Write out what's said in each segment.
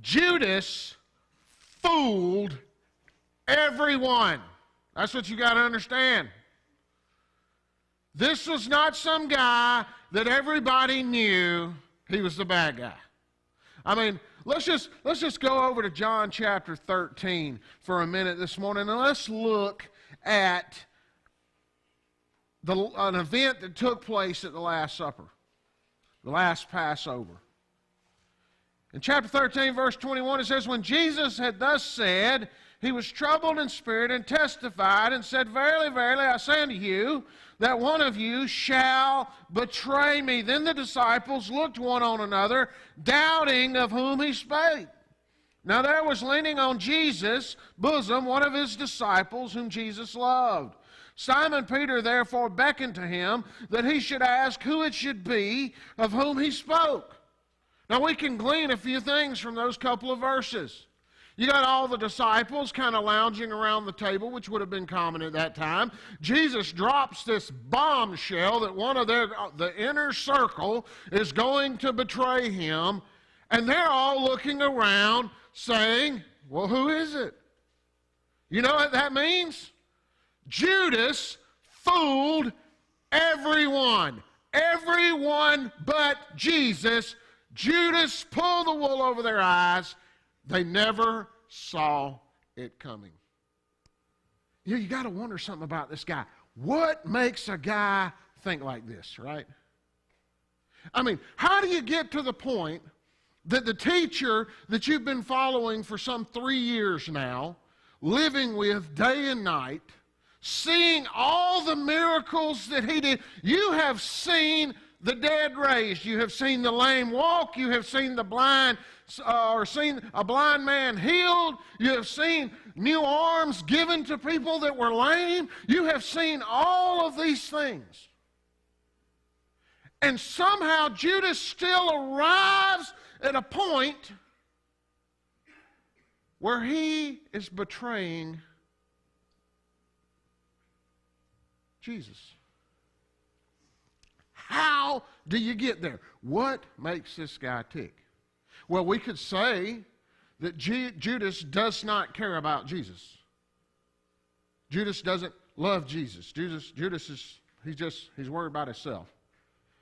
Judas fooled everyone. That's what you got to understand. This was not some guy that everybody knew he was the bad guy. I mean, let's just go over to John chapter 13 for a minute this morning, and let's look at an event that took place at the Last Supper, the last Passover. In chapter 13, verse 21, it says, when Jesus had thus said, he was troubled in spirit and testified and said, verily, verily, I say unto you, that one of you shall betray me. Then the disciples looked one on another, doubting of whom he spake. Now there was leaning on Jesus' bosom one of his disciples whom Jesus loved. Simon Peter therefore beckoned to him that he should ask who it should be of whom he spoke. Now we can glean a few things from those couple of verses. You got all the disciples kind of lounging around the table, which would have been common at that time. Jesus drops this bombshell that one of the inner circle is going to betray him, and they're all looking around saying, well, who is it? You know what that means? Judas fooled everyone. Everyone but Jesus. Judas pulled the wool over their eyes. They never saw it coming. You got to wonder something about this guy. What makes a guy think like this, right? I mean, how do you get to the point that the teacher that you've been following for some 3 years now, living with day and night, seeing all the miracles that he did, you have seen the dead raised, you have seen the lame walk, you have seen the blind or seen a blind man healed, you have seen new arms given to people that were lame, you have seen all of these things. And somehow Judas still arrives at a point where he is betraying Jesus. How do you get there? What makes this guy tick? Well, we could say that Judas does not care about Jesus. Judas doesn't love Jesus. Judas is, he's worried about himself.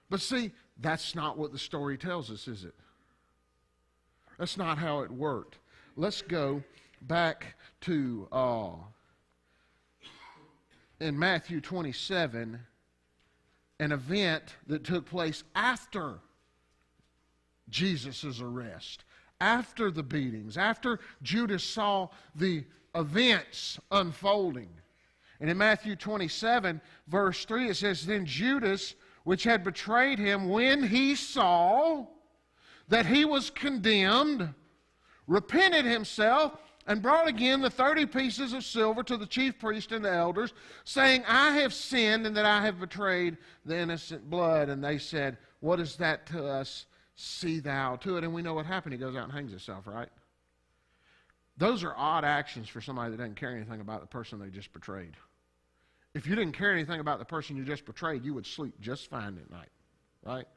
But see, that's not what the story tells us, is it? That's not how it worked. Let's go back to in Matthew 27, an event that took place after Jesus' arrest, after the beatings, after Judas saw the events unfolding. And in Matthew 27, verse 3, it says, then Judas, which had betrayed him, when he saw that he was condemned, repented himself, and brought again the 30 pieces of silver to the chief priest and the elders, saying, I have sinned, and that I have betrayed the innocent blood. And they said, what is that to us? See thou to it. And we know what happened. He goes out and hangs himself, right? Those are odd actions for somebody that doesn't care anything about the person they just betrayed. If you didn't care anything about the person you just betrayed, you would sleep just fine at night, right?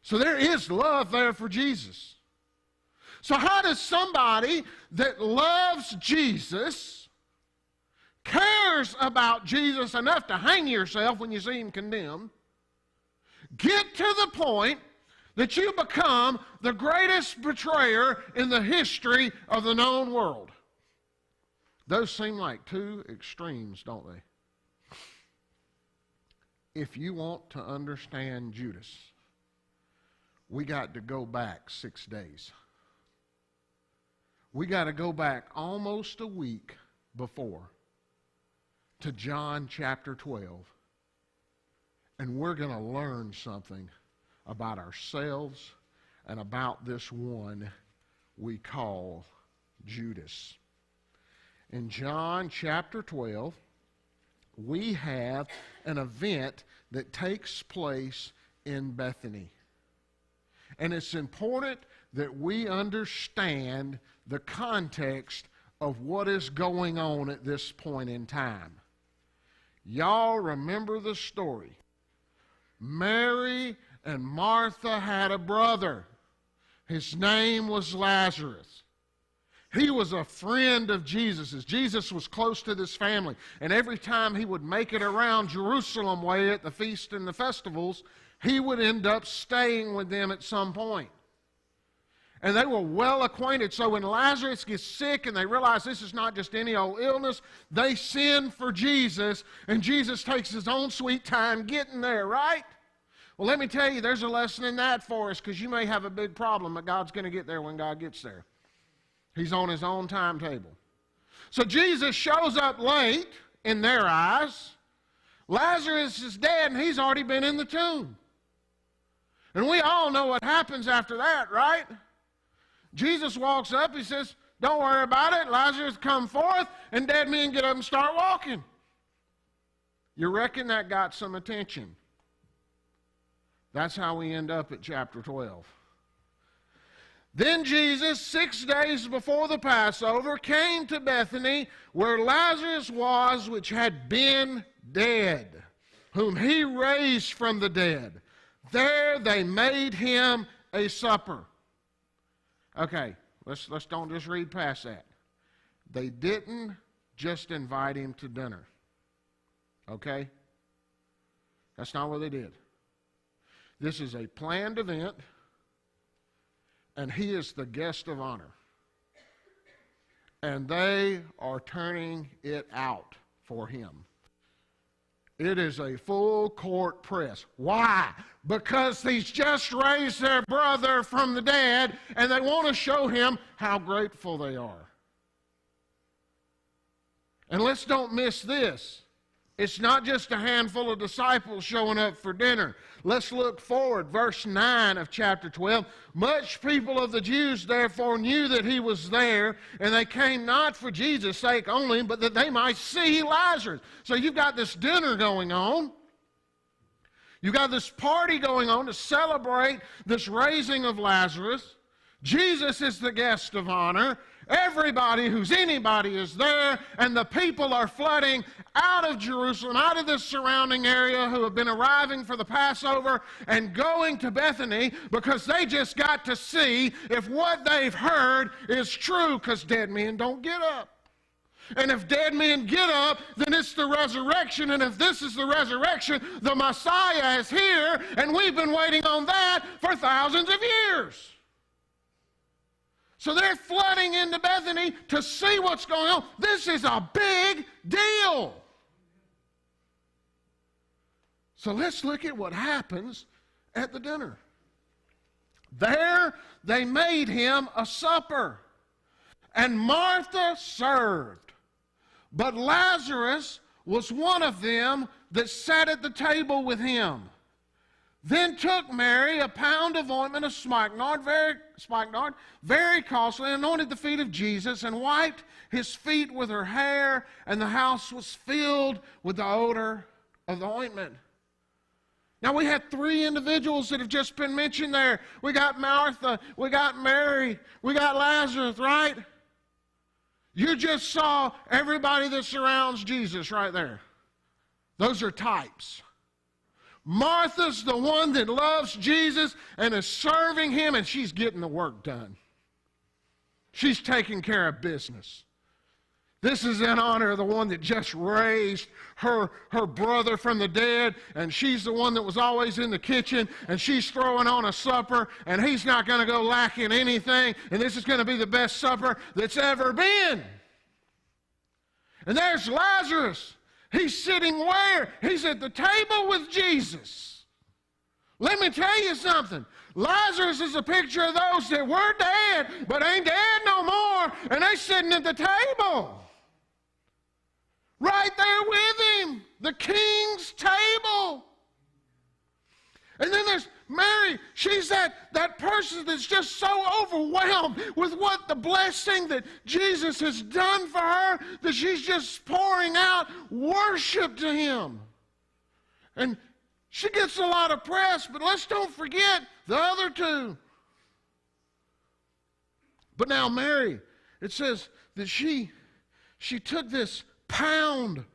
So there is love there for Jesus. So how does somebody that loves Jesus, cares about Jesus enough to hang yourself when you see him condemned, get to the point that you become the greatest betrayer in the history of the known world? Those seem like two extremes, don't they? If you want to understand Judas, we got to go back 6 days. We got to go back almost a week before to John chapter 12. And we're going to learn something about ourselves and about this one we call Judas. In John chapter 12, we have an event that takes place in Bethany. And it's important that we understand the context of what is going on at this point in time. Y'all remember the story. Mary and Martha had a brother His name was Lazarus. He was a friend of Jesus's. Jesus was close to this family. And every time he would make it around Jerusalem way at the feast and the festivals, he would end up staying with them at some point. And they were well acquainted. So when Lazarus gets sick and they realize this is not just any old illness, they send for Jesus, and Jesus takes his own sweet time getting there, right? Well, let me tell you, there's a lesson in that for us, because you may have a big problem, but God's going to get there when God gets there. He's on his own timetable. So Jesus shows up late in their eyes. Lazarus is dead, and he's already been in the tomb. And we all know what happens after that, right? Jesus walks up, he says, don't worry about it. Lazarus come forth, and dead men get up and start walking. You reckon that got some attention? That's how we end up at chapter 12. Then Jesus, 6 days before the Passover, came to Bethany, where Lazarus was, which had been dead, whom he raised from the dead. There they made him a supper. Okay, let's don't just read past that. They didn't just invite him to dinner. Okay? That's not what they did. This is a planned event, and he is the guest of honor. And they are turning it out for him. It is a full court press. Why? Because he's just raised their brother from the dead, and they want to show him how grateful they are. And let's don't miss this. It's not just a handful of disciples showing up for dinner. Let's look forward. Verse 9 of chapter 12. Much people of the Jews therefore knew that he was there, and they came not for Jesus' sake only, but that they might see Lazarus. So you've got this dinner going on. You've got this party going on to celebrate this raising of Lazarus. Jesus is the guest of honor. Everybody who's anybody is there, and the people are flooding out of Jerusalem, out of this surrounding area, who have been arriving for the Passover and going to Bethany because they just got to see if what they've heard is true, because dead men don't get up. And if dead men get up, then it's the resurrection. And if this is the resurrection, the Messiah is here, and we've been waiting on that for thousands of years. So they're flooding into Bethany to see what's going on. This is a big deal. So let's look at what happens at the dinner. There they made him a supper, and Martha served. But Lazarus was one of them that sat at the table with him. Then took Mary a pound of ointment of spikenard, very costly, and anointed the feet of Jesus, and wiped his feet with her hair, and the house was filled with the odor of the ointment. Now we had three individuals that have just been mentioned there. We got Martha, we got Mary, we got Lazarus, right? You just saw everybody that surrounds Jesus right there. Those are types. Martha's the one that loves Jesus and is serving him, and she's getting the work done. She's taking care of business. This is in honor of the one that just raised her brother from the dead, and she's the one that was always in the kitchen, and she's throwing on a supper, and he's not going to go lacking anything, and this is going to be the best supper that's ever been. And there's Lazarus. He's sitting where? He's at the table with Jesus. Let me tell you something. Lazarus is a picture of those that were dead, but ain't dead no more, and they're sitting at the table. Right there with him. The king's table. And then there's Mary. She's that person that's just so overwhelmed with what the blessing that Jesus has done for her, that she's just pouring out worship to him. And she gets a lot of press, but let's don't forget the other two. But now Mary, it says that she took this pound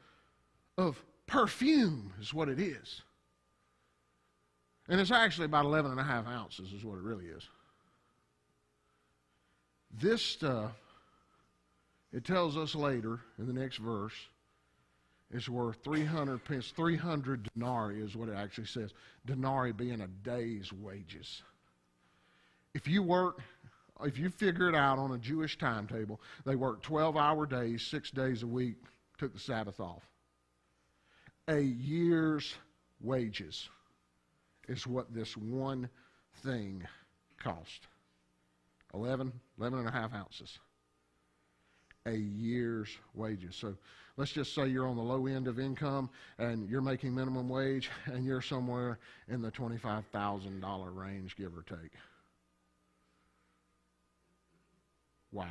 of perfume, is what it is. And it's actually about 11 and a half ounces is what it really is. This stuff, it tells us later in the next verse, is worth 300 pence. 300 denarii is what it actually says. Denarii being a day's wages. If you figure it out on a Jewish timetable, they work 12-hour days, 6 days a week, took the Sabbath off. A year's wages is what this one thing cost. 11 and a half ounces. A year's wages. So let's just say you're on the low end of income and you're making minimum wage and you're somewhere in the $25,000 range, give or take. Wow.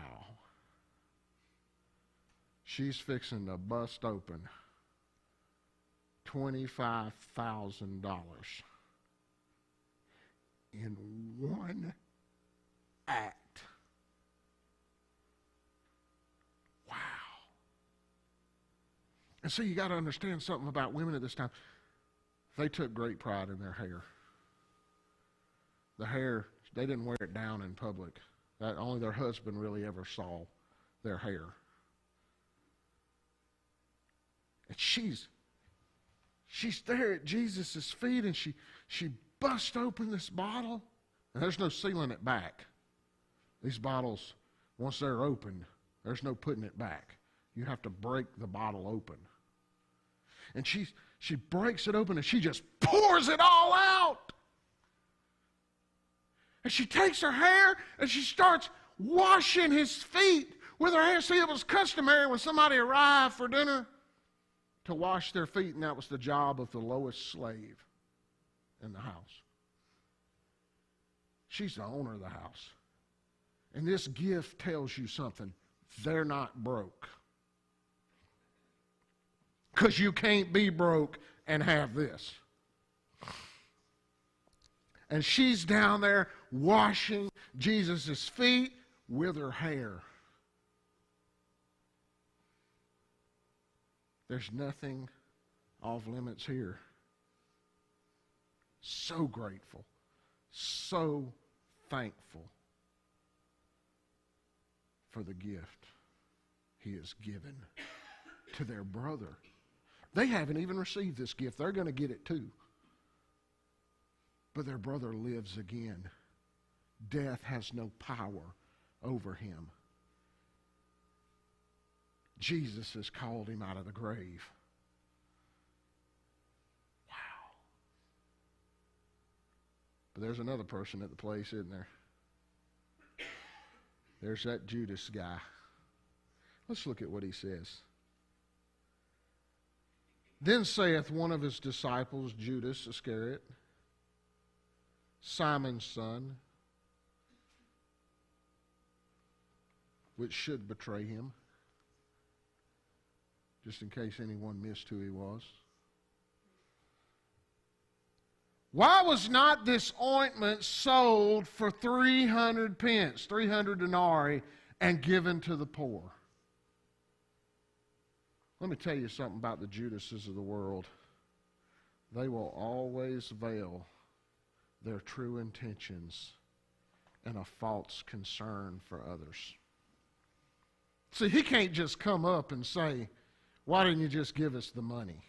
She's fixing to bust open $25,000 in one act. Wow. And so you got to understand something about women at this time. They took great pride in their hair. The hair, they didn't wear it down in public. That only their husband really ever saw their hair. And she's there at Jesus' feet, and she busts open this bottle, and there's no sealing it back. These bottles, once they're opened, there's no putting it back. You have to break the bottle open. And she breaks it open, and she just pours it all out. And she takes her hair, and she starts washing his feet with her hair. See, it was customary when somebody arrived for dinner to wash their feet, and that was the job of the lowest slave in the house. She's the owner of the house. And this gift tells you something. They're not broke. Because you can't be broke and have this. And she's down there washing Jesus' feet with her hair. There's nothing off limits here. So grateful. So thankful for the gift he has given to their brother. They haven't even received this gift. They're going to get it too. But their brother lives again. Death has no power over him. Jesus has called him out of the grave. Wow. But there's another person at the place, isn't there? There's that Judas guy. Let's look at what he says. Then saith one of his disciples, Judas Iscariot, Simon's son, which should betray him, just in case anyone missed who he was. Why was not this ointment sold for 300 pence, 300 denarii, and given to the poor? Let me tell you something about the Judases of the world. They will always veil their true intentions in a false concern for others. See, he can't just come up and say, why didn't you just give us the money?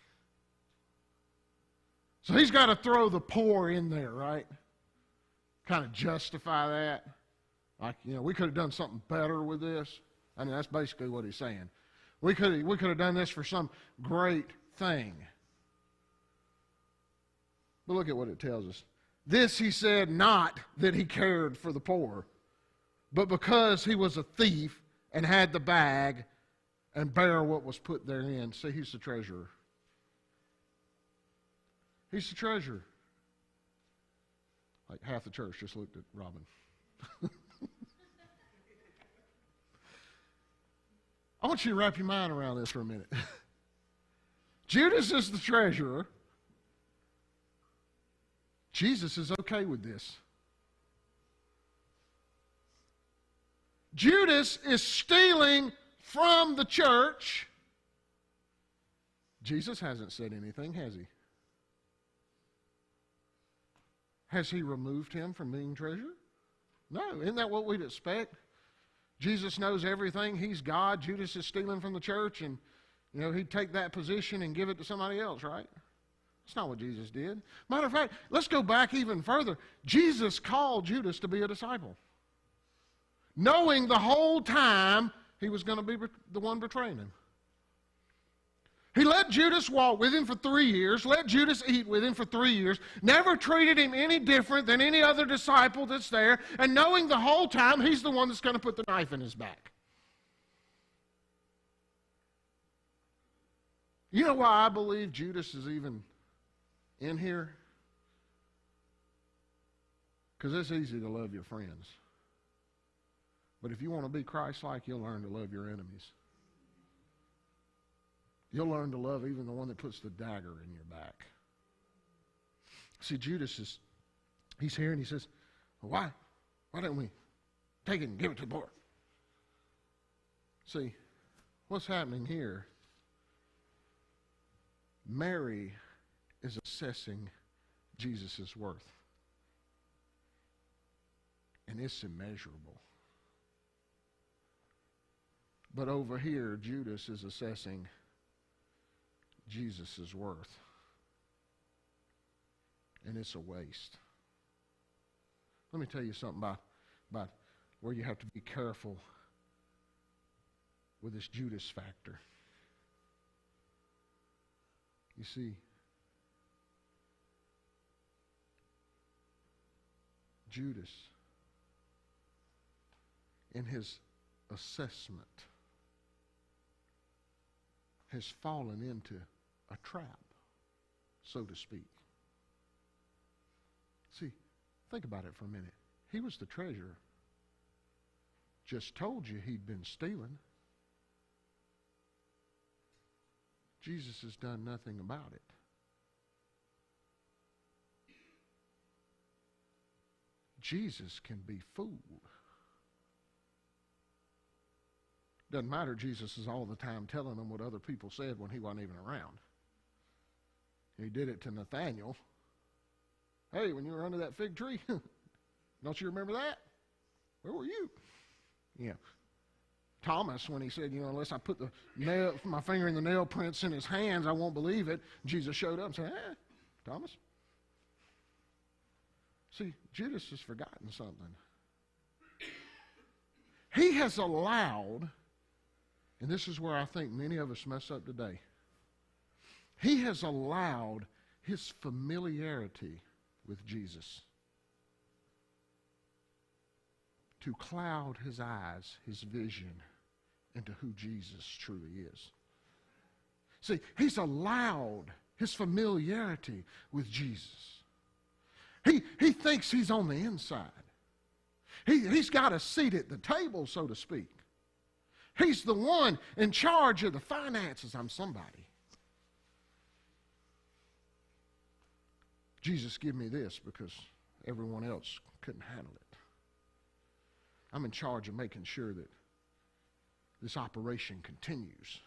So he's got to throw the poor in there, right? Kind of justify that. Like, we could have done something better with this. I mean, that's basically what he's saying. We could have done this for some great thing. But look at what it tells us. This he said not that he cared for the poor, but because he was a thief and had the bag and bear what was put therein. See, he's the treasurer. He's the treasurer. Like half the church just looked at Robin. I want you to wrap your mind around this for a minute. Judas is the treasurer. Jesus is okay with this. Judas is stealing from the church. Jesus hasn't said anything, has he? Has he removed him from being treasurer? No. Isn't that what we'd expect? Jesus knows everything. He's God. Judas is stealing from the church, and he'd take that position and give it to somebody else, right? That's not what Jesus did. Matter of fact, let's go back even further. Jesus called Judas to be a disciple, knowing the whole time he was going to be the one betraying him. He let Judas walk with him for 3 years, let Judas eat with him for 3 years, never treated him any different than any other disciple that's there, and knowing the whole time he's the one that's going to put the knife in his back. You know why I believe Judas is even in here? Because it's easy to love your friends. But if you want to be Christ-like, you'll learn to love your enemies. You'll learn to love even the one that puts the dagger in your back. See, Judas he's here and he says, well, why don't we take it and give it to the poor? See, what's happening here, Mary is assessing Jesus' worth. And it's immeasurable. But over here, Judas is assessing Jesus' worth. And it's a waste. Let me tell you something about where you have to be careful with this Judas factor. You see, Judas, in his assessment, has fallen into a trap, so to speak. See, think about it for a minute. He was the treasurer. Just told you he'd been stealing. Jesus has done nothing about it. Jesus can be fooled. Doesn't matter, Jesus is all the time telling them what other people said when he wasn't even around. He did it to Nathaniel. Hey, when you were under that fig tree, don't you remember that? Where were you? Yeah. Thomas, when he said, unless I put my finger in the nail prints in his hands, I won't believe it. Jesus showed up and said, Thomas. See, Judas has forgotten something. He has allowed, and this is where I think many of us mess up today, he has allowed his familiarity with Jesus to cloud his eyes, his vision, into who Jesus truly is. See, he's allowed his familiarity with Jesus. He thinks he's on the inside. He's got a seat at the table, so to speak. He's the one in charge of the finances. I'm somebody. Jesus, give me this because everyone else couldn't handle it. I'm in charge of making sure that this operation continues.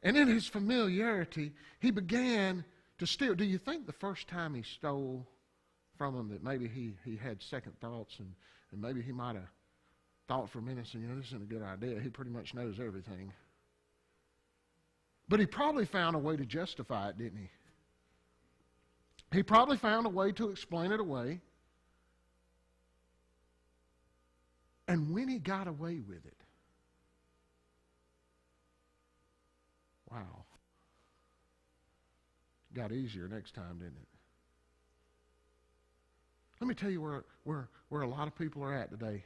And in his familiarity, he began to steal. Do you think the first time he stole from him that maybe he had second thoughts and maybe he might have thought for a minute and said, this isn't a good idea. He pretty much knows everything. But he probably found a way to justify it, didn't he? He probably found a way to explain it away. And when he got away with it, wow, it got easier next time, didn't it? Let me tell you where a lot of people are at today.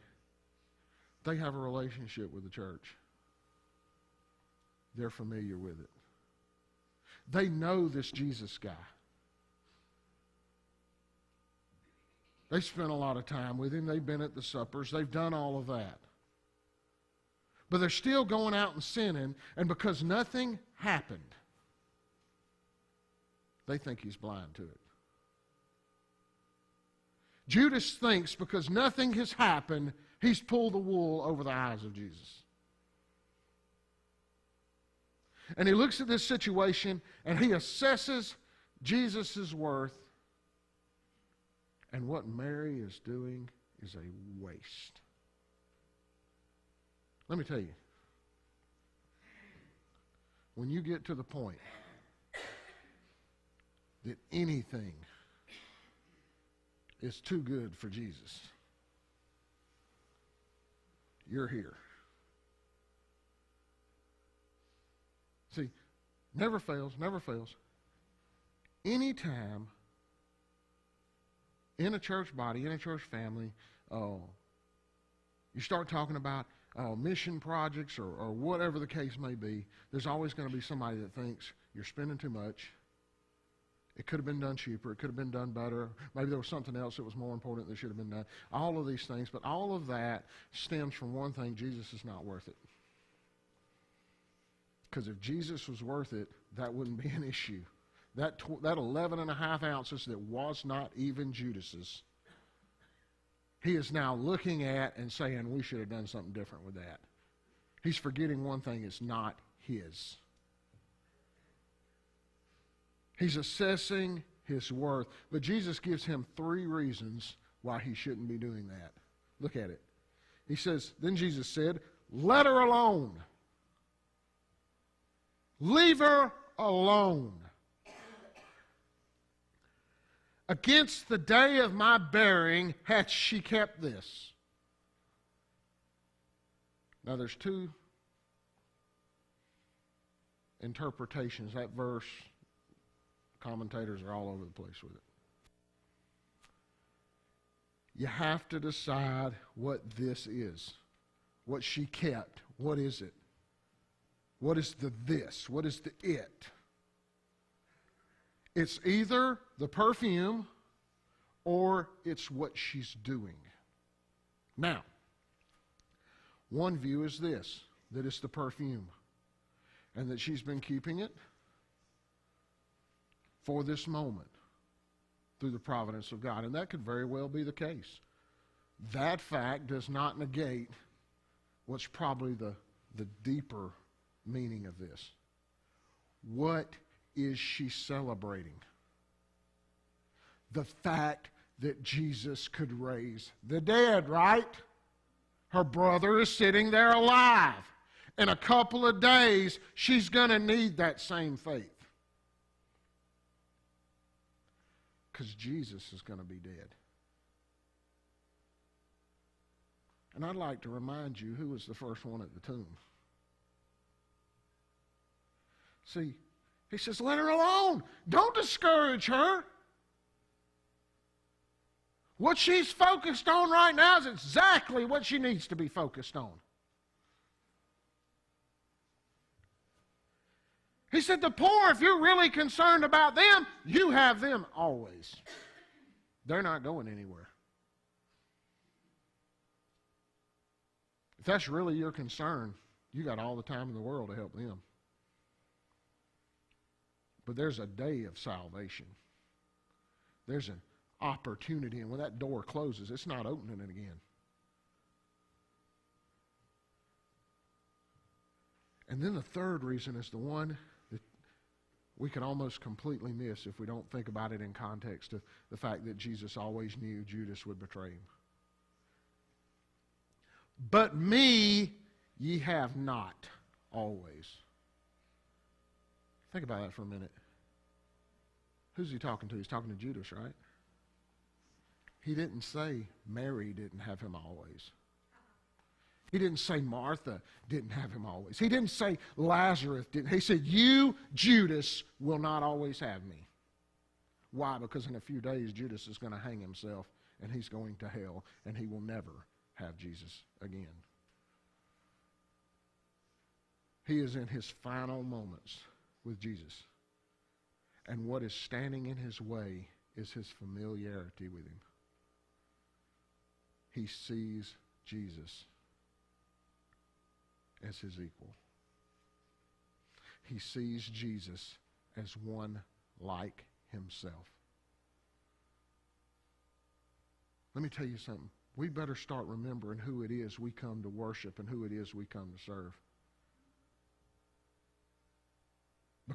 They have a relationship with the church. They're familiar with it. They know this Jesus guy. They spent a lot of time with him. They've been at the suppers. They've done all of that. But they're still going out and sinning, and because nothing happened, they think he's blind to it. Judas thinks because nothing has happened, he's pulled the wool over the eyes of Jesus. And he looks at this situation and he assesses Jesus' worth. And what Mary is doing is a waste. Let me tell you, when you get to the point that anything is too good for Jesus, you're here. See, never fails, never fails. Anytime in a church body, in a church family, you start talking about mission projects or whatever the case may be, there's always going to be somebody that thinks you're spending too much. It could have been done cheaper. It could have been done better. Maybe there was something else that was more important that should have been done. All of these things, but all of that stems from one thing: Jesus is not worth it. Because if Jesus was worth it, that wouldn't be an issue. That 11.5 ounces that was not even Judas's, he is now looking at and saying, we should have done something different with that. He's forgetting one thing: it's not his. He's assessing his worth. But Jesus gives him 3 reasons why he shouldn't be doing that. Look at it. He says, then Jesus said, let her alone. Leave her alone. Against the day of my burying hath she kept this. Now there's 2 interpretations. That verse, commentators are all over the place with it. You have to decide what this is. What she kept. What is it? What is the this? What is the it? It's either the perfume or it's what she's doing. Now, one view is this, that it's the perfume, and that she's been keeping it for this moment through the providence of God. And that could very well be the case. That fact does not negate what's probably the deeper meaning of this. What is she celebrating? The fact that Jesus could raise the dead, right? Her brother is sitting there alive. In a couple of days, she's going to need that same faith. Because Jesus is going to be dead. And I'd like to remind you who was the first one at the tomb. See, he says, let her alone. Don't discourage her. What she's focused on right now is exactly what she needs to be focused on. He said, the poor, if you're really concerned about them, you have them always. They're not going anywhere. If that's really your concern, you got all the time in the world to help them. But there's a day of salvation. There's an opportunity, and when that door closes, it's not opening it again. And then the third reason is the one that we can almost completely miss if we don't think about it in context of the fact that Jesus always knew Judas would betray him. But me ye have not always. Think about that for a minute. Who's he talking to? He's talking to Judas, right? He didn't say Mary didn't have him always. He didn't say Martha didn't have him always. He didn't say Lazarus didn't. He said, you, Judas, will not always have me. Why? Because in a few days, Judas is going to hang himself, and he's going to hell, and he will never have Jesus again. He is in his final moments with Jesus. And what is standing in his way is his familiarity with him. He sees Jesus as his equal. He sees Jesus as one like himself. Let me tell you something. We better start remembering who it is we come to worship and who it is we come to serve.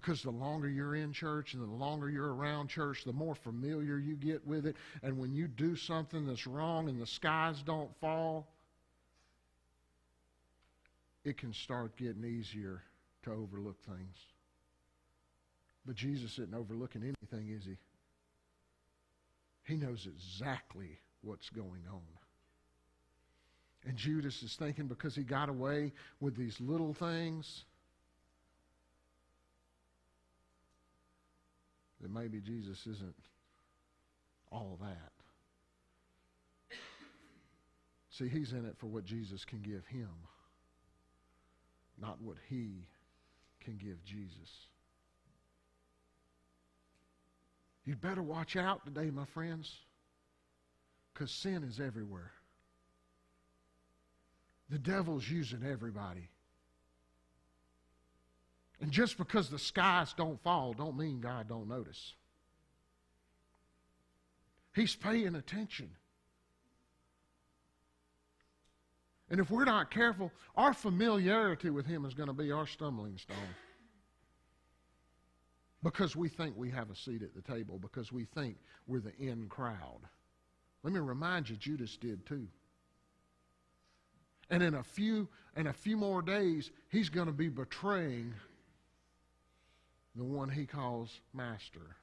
Because the longer you're in church and the longer you're around church, the more familiar you get with it. And when you do something that's wrong and the skies don't fall, it can start getting easier to overlook things. But Jesus isn't overlooking anything, is he? He knows exactly what's going on. And Judas is thinking because he got away with these little things, that maybe Jesus isn't all that. See, he's in it for what Jesus can give him, not what he can give Jesus. You'd better watch out today, my friends, because sin is everywhere. The devil's using everybody. And just because the skies don't fall don't mean God don't notice. He's paying attention. And if we're not careful, our familiarity with him is going to be our stumbling stone. Because we think we have a seat at the table, because we think we're the in crowd. Let me remind you, Judas did too. And in a few more days, he's going to be betraying the one he calls master.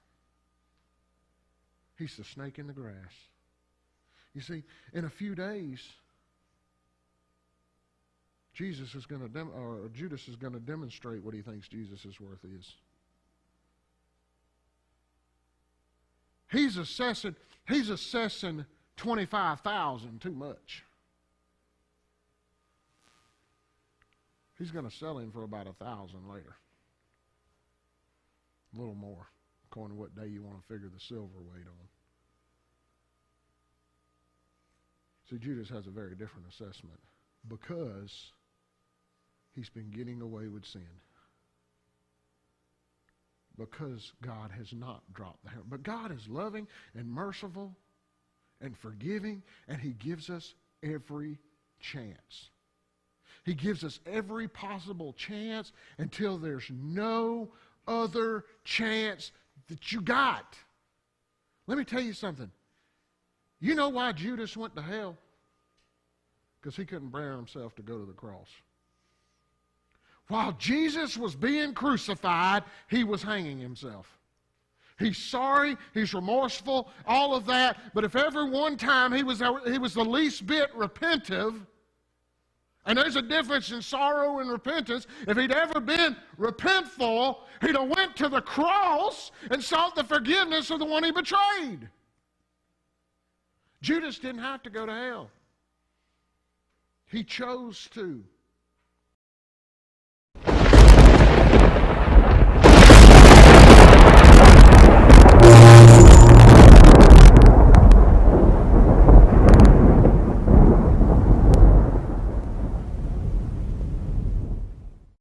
He's the snake in the grass. You see, in a few days, Judas is going to demonstrate what he thinks Jesus' worth is. He's assessing 25,000 too much. He's going to sell him for about 1,000 later. A little more, according to what day you want to figure the silver weight on. See, Judas has a very different assessment because he's been getting away with sin. Because God has not dropped the hammer. But God is loving and merciful and forgiving, and he gives us every chance. He gives us every possible chance until there's no other chance that you got. Let me tell you something. You know why Judas went to hell? Because he couldn't bear himself to go to the cross. While Jesus was being crucified, he was hanging himself. He's sorry, he's remorseful, all of that. But if ever one time he was the least bit repentive, and there's a difference in sorrow and repentance, if he'd ever been repentful, he'd have went to the cross and sought the forgiveness of the one he betrayed. Judas didn't have to go to hell. He chose to.